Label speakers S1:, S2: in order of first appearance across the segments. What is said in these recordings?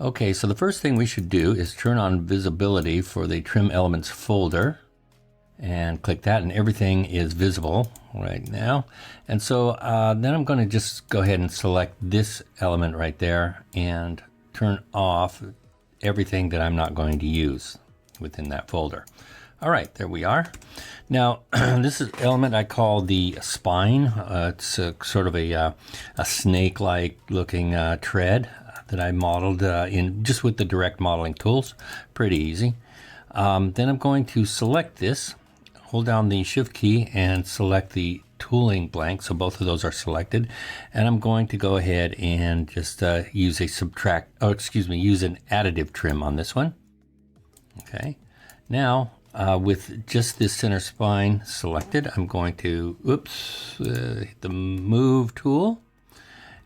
S1: Okay, so the first thing we should do is turn on visibility for the trim elements folder and click that, and everything is visible right now. And so then I'm going to just go ahead and select this element right there and turn off everything that I'm not going to use within that folder. All right, there we are. Now, this is element I call the spine. It's sort of a snake-like looking tread that I modeled in just with the direct modeling tools. Pretty easy. Then I'm going to select this, hold down the Shift key and select the tooling blank, so both of those are selected. And I'm going to go ahead and just use a use an additive trim on this one. Okay. Now, with just this center spine selected, I'm going to, hit the move tool.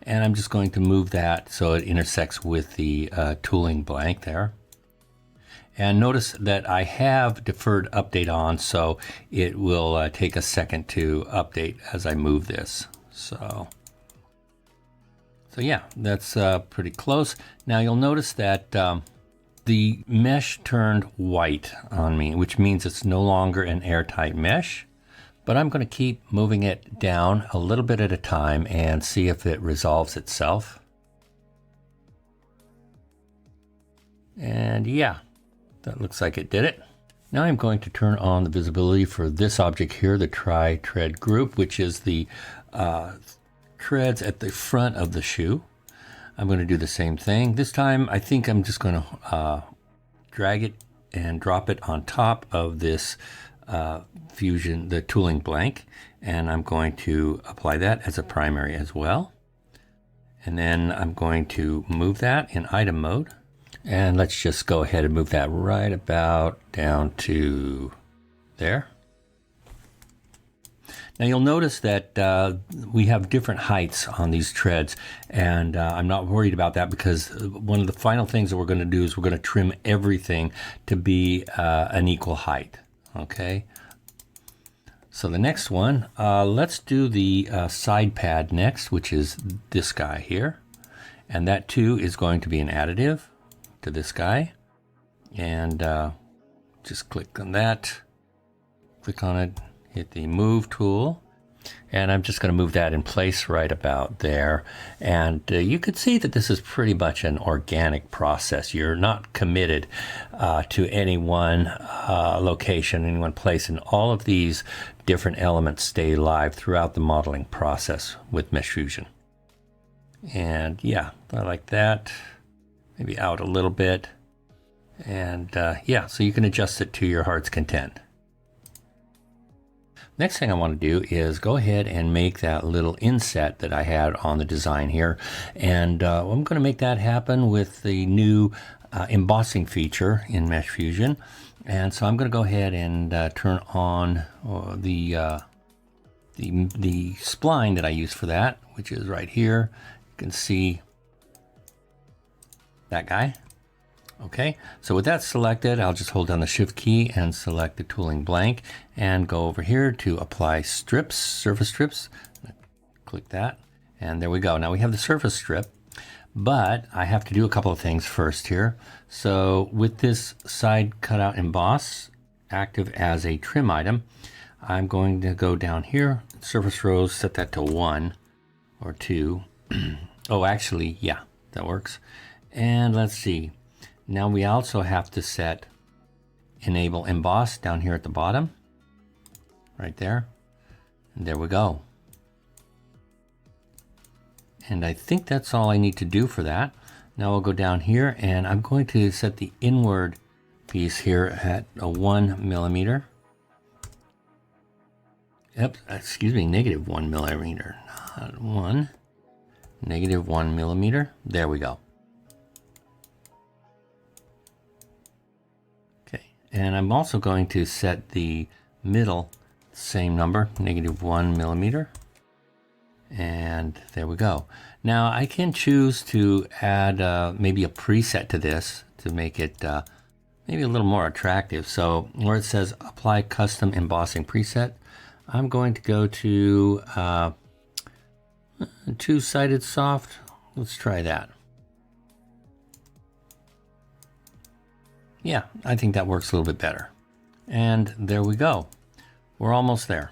S1: And I'm just going to move that so it intersects with the tooling blank there. And notice that I have deferred update on, so it will take a second to update as I move this. So yeah, that's pretty close. Now you'll notice that the mesh turned white on me, which means it's no longer an airtight mesh. But I'm going to keep moving it down a little bit at a time and see if it resolves itself. And yeah, that looks like it did it. Now I'm going to turn on the visibility for this object here, the tri-tread group, which is the treads at the front of the shoe. I'm going to do the same thing. This time I think I'm just going to drag it and drop it on top of this Fusion, the tooling blank, and I'm going to apply that as a primary as well. And then I'm going to move that in item mode, and let's just go ahead and move that right about down to there. Now you'll notice that we have different heights on these treads, and I'm not worried about that because one of the final things that we're going to do is we're going to trim everything to be an equal height. Okay, so the next one, let's do the side pad next, which is this guy here. And that too is going to be an additive to this guy. And just click on that, click on it, hit the move tool. And I'm just going to move that in place right about there. And you could see that this is pretty much an organic process. You're not committed to any one location, any one place. And all of these different elements stay live throughout the modeling process with Mesh Fusion. And yeah, I like that. Maybe out a little bit. And yeah, so you can adjust it to your heart's content. Next thing I want to do is go ahead and make that little inset that I had on the design here. And I'm going to make that happen with the new embossing feature in Mesh Fusion. And so I'm going to go ahead and turn on the spline that I use for that, which is right here. You can see that guy. Okay, so with that selected, I'll just hold down the Shift key and select the tooling blank and go over here to apply strips, surface strips. Click that, and there we go. Now we have the surface strip, but I have to do a couple of things first here. So with this side cutout emboss active as a trim item, I'm going to go down here, surface rows, set that to 1 or 2. Oh, actually, yeah, that works. And let's see. Now we also have to set enable emboss down here at the bottom, right there. And there we go. And I think that's all I need to do for that. Now I'll go down here and I'm going to set the inward piece here at a 1 millimeter. Yep, excuse me, -1 millimeter, not 1, -1 millimeter. There we go. And I'm also going to set the middle same number, -1 millimeter. And there we go. Now I can choose to add maybe a preset to this to make it maybe a little more attractive. So where it says apply custom embossing preset, I'm going to go to two-sided soft. Let's try that. Yeah, I think that works a little bit better. And there we go. We're almost there.